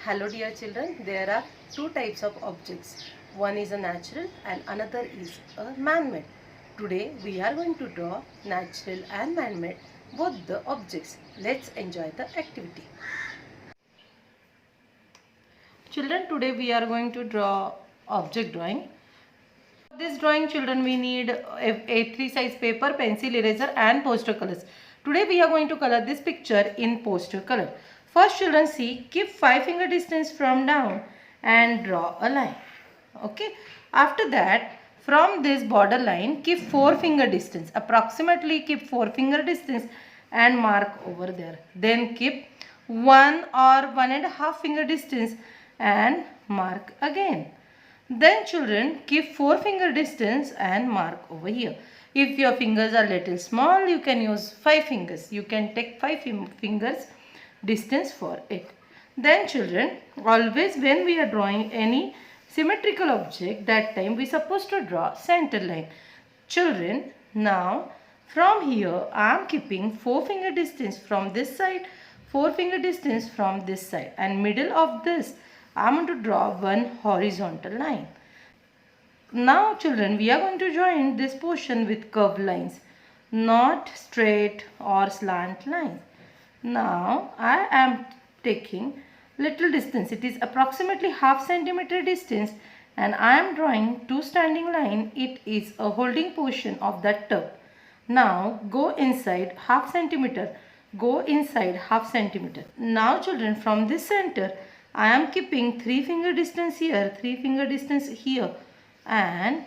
Hello dear children, there are two types of objects. One is a natural and another is a man-made. Today we are going to draw natural and man-made both the objects. Let's enjoy the activity. Children, today we are going to draw object drawing. For this drawing children we need A3 size paper, pencil, eraser and poster colors. Today we are going to color this picture in poster color. First children see, keep 5 finger distance from down and draw a line. Okay. After that from this border line keep 4 finger distance. Approximately keep 4 finger distance and mark over there. Then keep 1 or 1.5 finger distance and mark again. Then children keep 4 finger distance and mark over here. If your fingers are little small, you can use 5 fingers. You can take 5 fingers distance for it. Then children, always when we are drawing any symmetrical object, that time we supposed to draw center line. Children, now from here I am keeping 4 finger distance from this side, 4 finger distance from this side, and middle of this I am going to draw one horizontal line. Now children, we are going to join this portion with curved lines, not straight or slant lines. Now I am taking little distance. It is approximately half centimeter distance and I am drawing two standing line. It is a holding portion of that tub. Now go inside half centimeter. Go inside half centimeter. Now children, from this center I am keeping 3 finger distance here, 3 finger distance here, and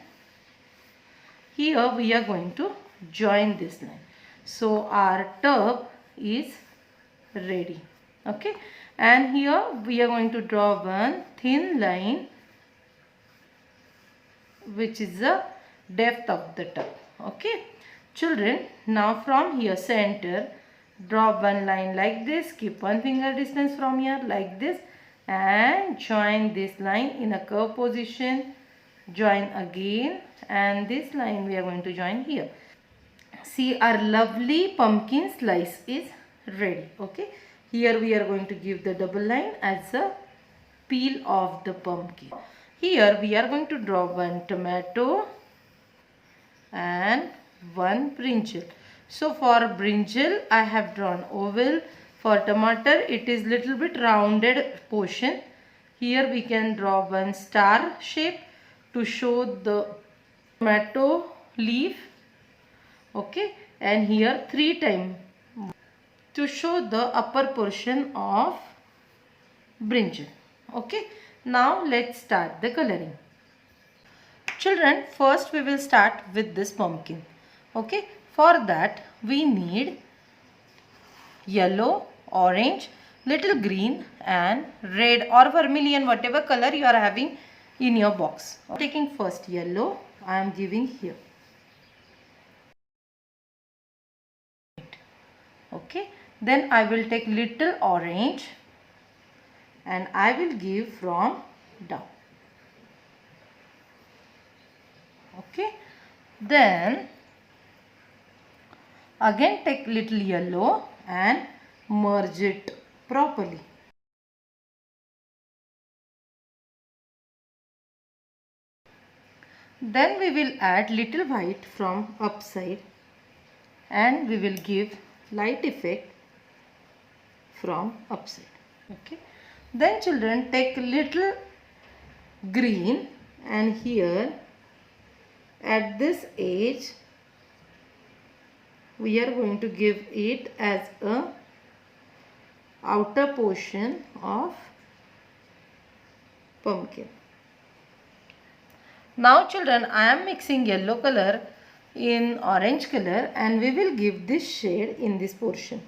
here we are going to join this line. So our tub is ready. Okay, and here we are going to draw one thin line which is the depth of the tub. Okay children, now from here center draw one line like this, keep 1 finger distance from here like this, and join this line in a curve position. Join again, and this line we are going to join here. See, our lovely pumpkin slice is ready. Okay, here we are going to give the double line as a peel of the pumpkin. Here we are going to draw one tomato and one brinjal. So for brinjal I have drawn oval. For tomato it is little bit rounded portion. Here we can draw one star shape to show the tomato leaf. Okay, and here 3 times to show the upper portion of brinjal. Okay, now let's start the coloring. Children, first we will start with this pumpkin. Okay, for that we need yellow, orange, little green and red or vermilion, whatever color you are having in your box. Taking first yellow, I am giving here. Okay, then I will take little orange and I will give from down. Okay, then again take little yellow and merge it properly. Then we will add little white from upside and we will give light effect from upside. Okay, then children take little green and here at this edge we are going to give it as a outer portion of pumpkin. Now children, I am mixing yellow color in orange color and we will give this shade in this portion.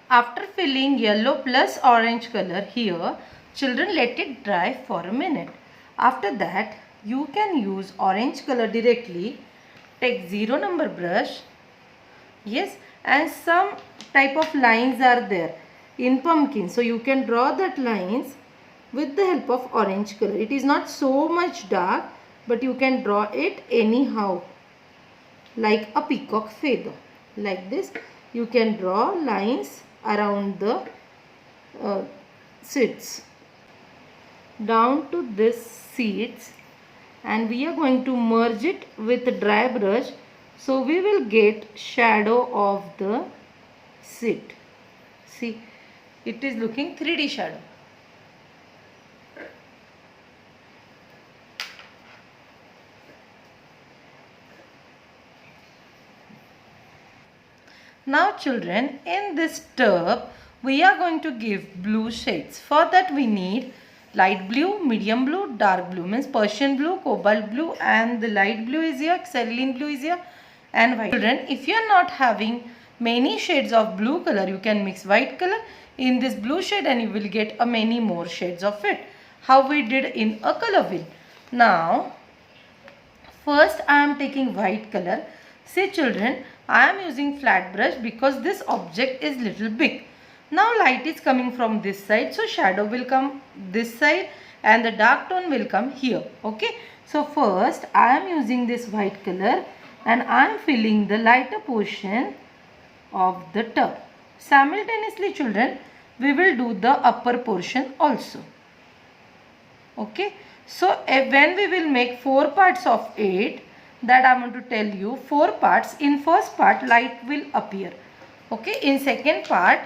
After filling yellow plus orange color here, children, let it dry for a minute. After that you can use orange color directly. Take 0 number brush. Yes, and some type of lines are there in pumpkin, so you can draw that lines with the help of orange color. It is not so much dark, but you can draw it anyhow like a peacock feather. Like this you can draw lines around the seeds down to this seeds, and we are going to merge it with dry brush, so we will get shadow of the seed. See, it is looking 3D shadow. Now children, in this tub we are going to give blue shades. For that we need light blue, medium blue, dark blue, means Persian blue, cobalt blue, and the light blue is here, cerulean blue is here, and white. Children, if you are not having many shades of blue color, you can mix white color in this blue shade and you will get a many more shades of it, how we did in a color wheel. Now first I am taking white color. See children, I am using flat brush because this object is little big. Now light is coming from this side, so shadow will come this side and the dark tone will come here. Okay, so first I am using this white color and I am filling the lighter portion of the tub. Simultaneously children, we will do the upper portion also. Okay, so when we will make 4 parts of it, that I want to tell you 4 parts. In first part light will appear. Okay, in second part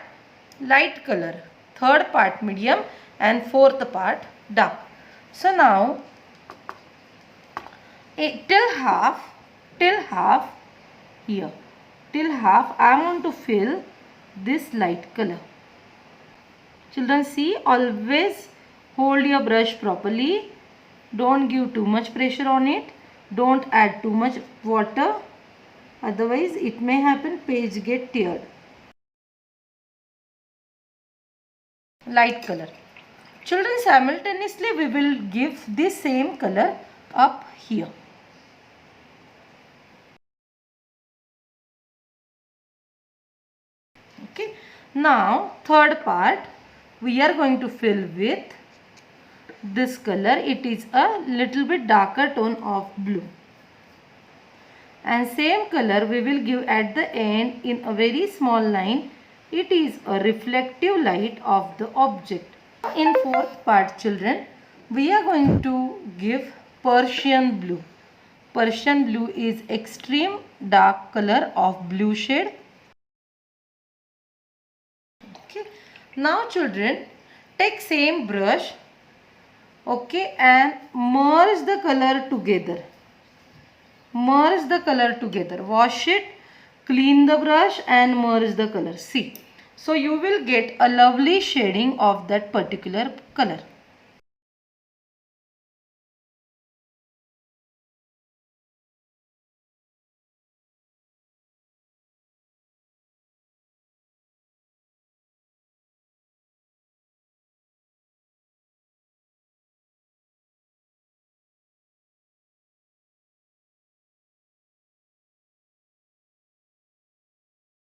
light color, third part medium, and fourth part dark. So now till half here, till half I want to fill this light color. Children, see, always hold your brush properly. Don't give too much pressure on it. Don't add too much water. Otherwise, it may happen page get teared. Light color. Children, simultaneously we will give the same color up here. Okay. Now, third part we are going to fill with this color. It is a little bit darker tone of blue, and same color we will give at the end in a very small line. It is a reflective light of the object. In fourth part children, we are going to give Persian blue. Persian blue is extreme dark color of blue shade. Okay, now children, take same brush, okay, and merge the color together. Merge the color together. Wash it, clean the brush and merge the color. See, so you will get a lovely shading of that particular color.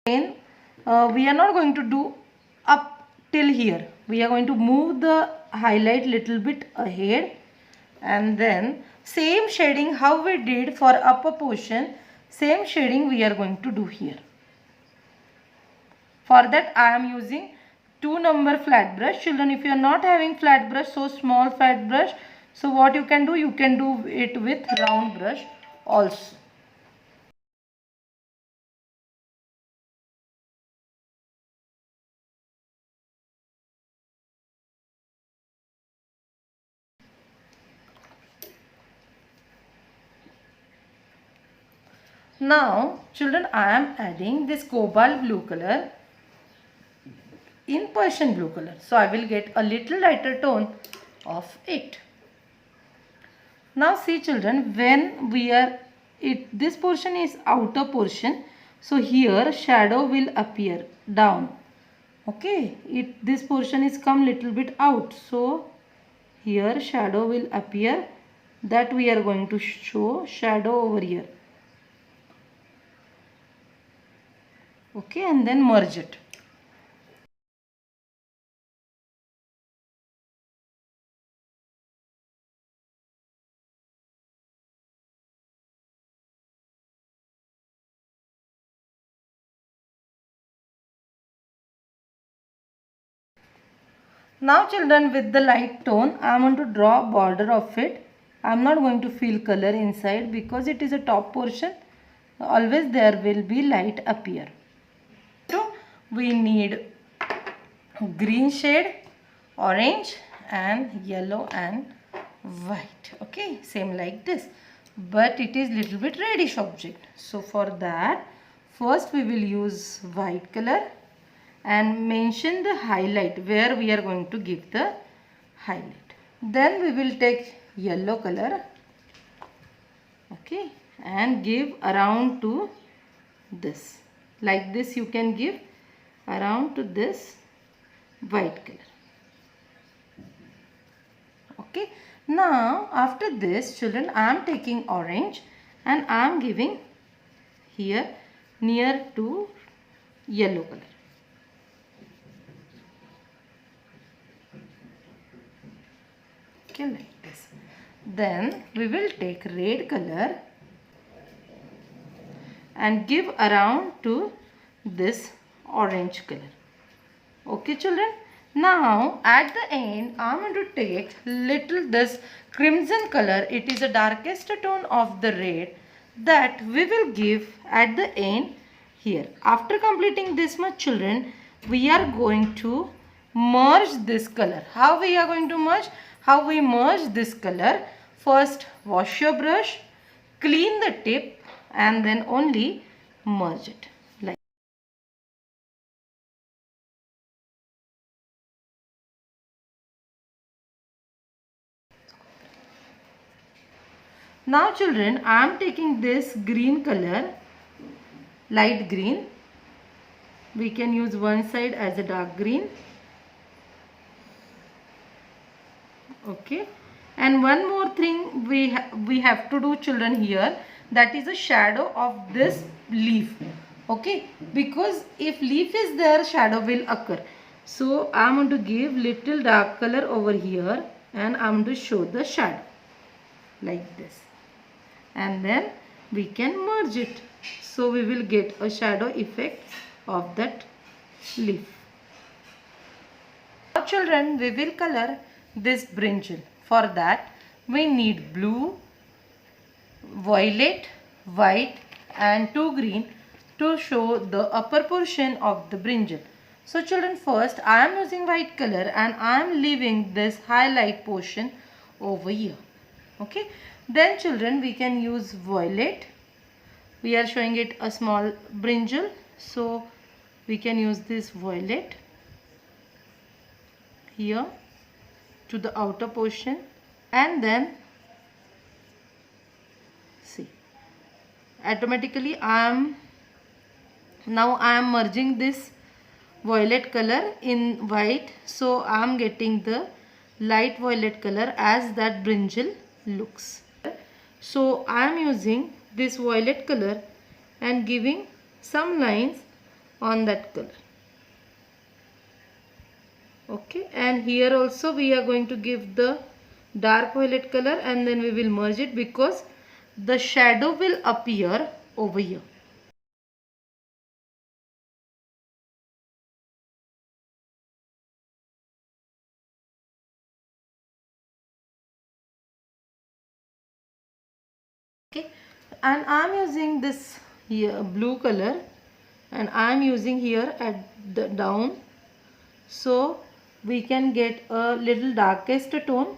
Again, we are not going to do up till here. We are going to move the highlight little bit ahead, and then same shading how we did for upper portion, same shading we are going to do here. For that I am using 2 number flat brush. Children, if you are not having flat brush, so small flat brush, so what you can do it with round brush also. Now children, I am adding this cobalt blue color in Persian blue color, so I will get a little lighter tone of it. Now see children, when we are this portion is outer portion, so here shadow will appear down. Okay, this portion is come little bit out, so here shadow will appear, that we are going to show shadow over here. Okay, and then merge it. Now children, with the light tone, I am going to draw a border of it. I am not going to fill color inside because it is a top portion. Always there will be light appear. So we need green shade, orange and yellow and white. Okay, same like this. But it is little bit reddish object. So for that, first we will use white color and mention the highlight where we are going to give the highlight. Then we will take yellow color, okay, and give around to this. Like this you can give around to this white color. Okay, now after this children, I am taking orange and I am giving here near to yellow color. Okay, like this. Then we will take red color and give around to this orange color. Okay children, now at the end I am going to take little this crimson color. It is the darkest tone of the red that we will give at the end here. After completing this much children, we are going to merge this color. How we are going to merge? How we merge this color? First wash your brush, clean the tip and then only merge it. Like now children, I am taking this green color, light green. We can use one side as a dark green. Okay, and one more thing we have to do children here, that is a shadow of this leaf. Okay, because if leaf is there, shadow will occur. So I am going to give little dark color over here and I am going to show the shadow like this, and then we can merge it. So we will get a shadow effect of that leaf. Now children, we will color this brinjal. For that we need blue, violet, white and 2 green to show the upper portion of the brinjal. So children, first I am using white color and I am leaving this highlight portion over here. Okay, then children, we can use violet. We are showing it a small brinjal, so we can use this violet here to the outer portion, and then see automatically I am merging this violet color in white, so I am getting the light violet color as that brinjal looks. So I am using this violet color and giving some lines on that color. Okay, and here also we are going to give the dark violet color and then we will merge it because the shadow will appear over here. Okay, and I am using this here blue color and I am using here at the down, so we can get a little darkest tone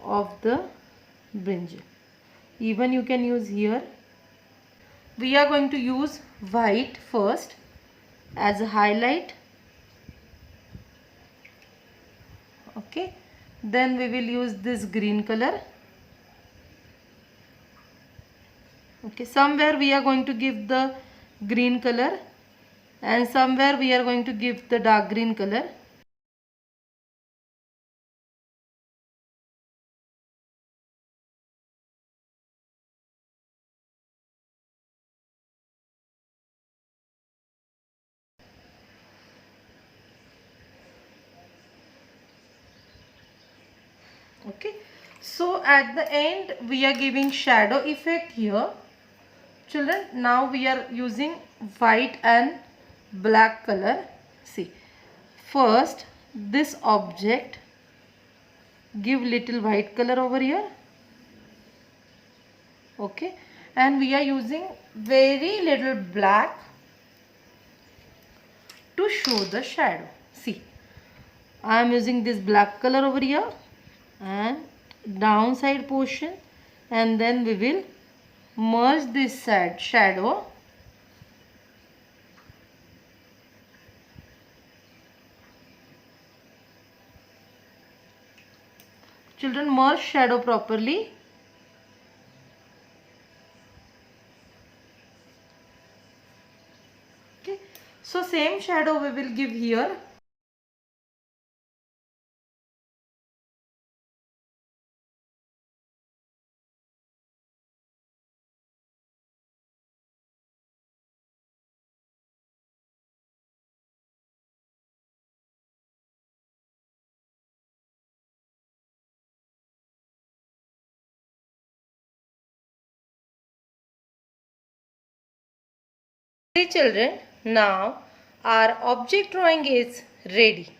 of the brinjal. Even you can use here. We are going to use white first as a highlight. Okay, then we will use this green color. Okay, somewhere we are going to give the green color and somewhere we are going to give the dark green color. Okay, so at the end we are giving shadow effect here. Children, now we are using white and black color. See, first this object, give little white color over here. Okay, and we are using very little black to show the shadow. See, I am using this black color over here and downside portion, and then we will merge this side shadow children, merge shadow properly. Okay, so same shadow we will give here. See children, now our object drawing is ready.